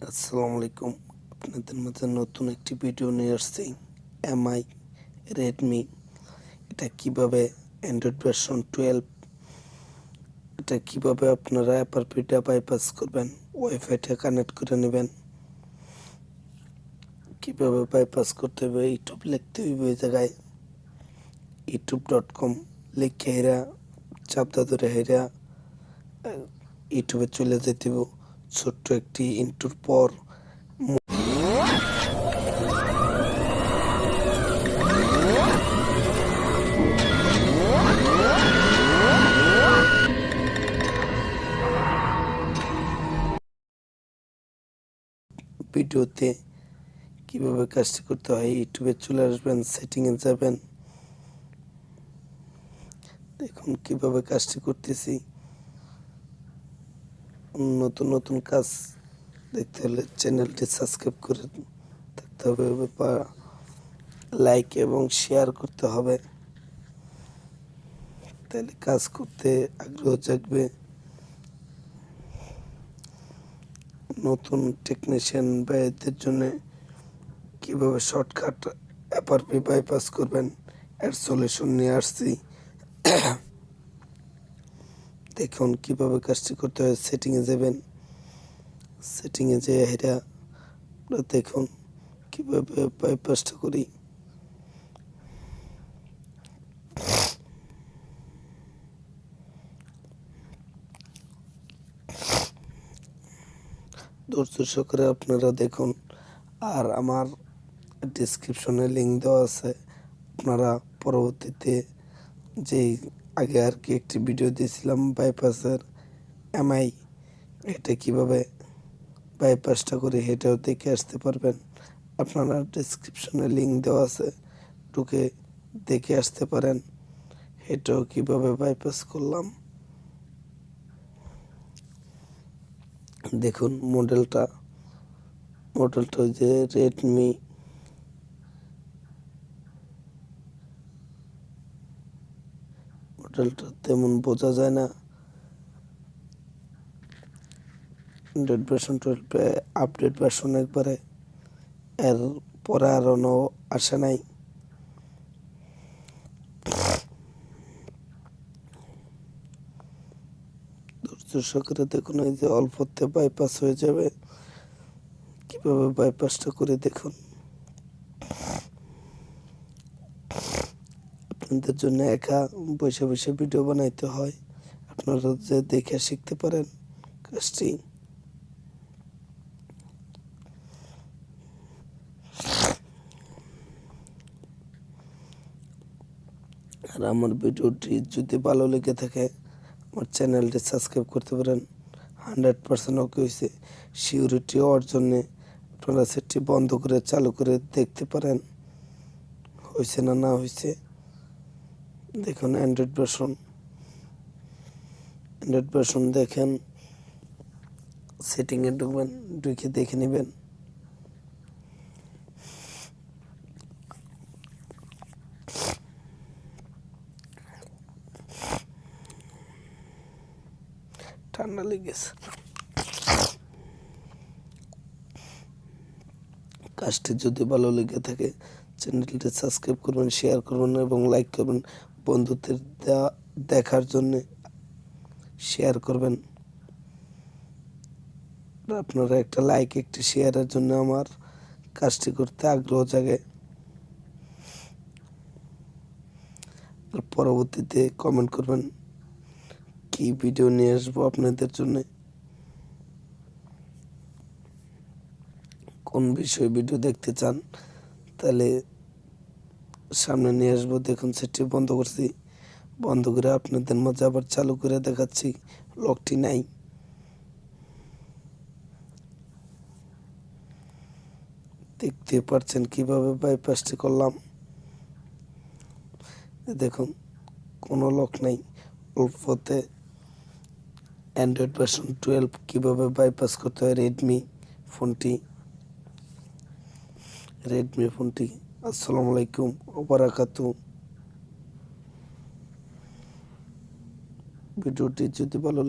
আসসালামু আলাইকুম। আপনাদের মাঝে নতুন একটি ভিডিও নিয়ে আসছি। এমআই রেডমি, এটা কিভাবে অ্যান্ড্রয়েড ভার্সন 12 এটা কিভাবে আপনারা এফআরপিটা বাইপাস করবেন, ওয়াইফাইটা কানেক্ট করে নেবেন, কিভাবে বাইপাস করতে হবে। ইউটিউব লিখতে হইবে, ওই জায়গায় youtube.com লিখে হেরা চাপদা ধরে হেরা ইউটিউবে চলে যেতে হবে। ছোট্ট একটি ইন্টুর পর ভিডিওতে কিভাবে কাজটি করতে হয়, ইউটিউবে চলে আসবেন, সেটিংয়ে যাবেন, দেখুন কিভাবে কাজটি করতেছি। নতুন নতুন কাজ দেখতে হলে চ্যানেলটি সাবস্ক্রাইব করে থাকতে হবে বা লাইক এবং শেয়ার করতে হবে, তাহলে কাজ করতে আগ্রহ জাগবে। নতুন টেকনিশিয়ান ভাইদের জন্য কীভাবে শর্টকাট এফআরপি বাইপাস করবেন এর সলিউশন নিয়ে আসছি। দেখুন কীভাবে কাজটি করতে হয়। সেটিংয়ে যাবেন, সেটিংয়ে যেয়ে এটা দেখুন কীভাবে বাইপাসটা করি। ধৈর্য সহকারে আপনারা দেখুন, আর আমার ডিসক্রিপশনে লিঙ্ক দেওয়া আছে। আপনারা পরবর্তীতে যেই আগে আর কি একটি ভিডিও দিয়েছিলাম বাইপাসের এমআই, এটা কিভাবে বাইপাসটা করে সেটাও দেখে আসতে পারবেন। আপনারা ডিসক্রিপশনে লিঙ্ক দেওয়া আছে, ঢুকে দেখে আসতে পারেন এটাও কিভাবে বাইপাস করলাম। দেখুন মডেলটা ওই যে রেডমি, মডেলটা তেমন বোঝা যায় না। অ্যান্ড্রয়েড ভার্সন 12 আপডেট ভার্সন একবারে, এর পরে আরও আসে নাই। ধৈর্য সহকারে দেখুন, এই যে অল্পতে বাইপাস হয়ে যাবে। কিভাবে বাইপাসটা করে দেখুন। আপনাদের জন্য একা বসে বসে ভিডিও বানাইতে হয়, আপনারা যে দেখে শিখতে পারেন কাজটি। আর আমার ভিডিওটি যদি ভালো লেগে থাকে আমার চ্যানেলটি সাবস্ক্রাইব করতে পারেন। 100% ওকে হয়েছে। সিকিউরিটি হওয়ার জন্যে আপনারা সেটটি বন্ধ করে চালু করে দেখতে পারেন হয়েছে না হয়েছে। দেখুন অ্যান্ড্রয়েড ভার্সন দেখেন, সেটিংয়ে ঢুকবেন, ঢুকে দেখে নেবেন। ঠান্ডা লেগেছে। কাজটি যদি ভালো লেগে থাকে চ্যানেলটি সাবস্ক্রাইব করবেন, শেয়ার করবেন এবং লাইক করবেন। বন্ধুদের দেখার জন্যে শেয়ার করবেন। আপনারা একটা লাইক একটি শেয়ারের জন্য আমার কাজটি করতে আগ্রহ জাগে। আর পরবর্তীতে কমেন্ট করবেন কি ভিডিও নিয়ে আসবো আপনাদের জন্য, কোন বিষয়ে ভিডিও দেখতে চান, তাহলে সামনে নিয়ে আসবো। দেখুন সেটি বন্ধ করছি, বন্ধ করে আপনাদের মাঝে আবার চালু করে দেখাচ্ছি। লকটি নাই, দেখতে পাচ্ছেন কিভাবে বাইপাসটি করলাম। দেখুন কোনো লক নাই। অল্পতে অ্যান্ড্রয়েড ভার্সন 12 কীভাবে বাইপাস করতে হয় রেডমি ফোনটি। আসসালামু আলাইকুম ওয়া বারাকাতুহু। ভিডিওটি যদি ভালো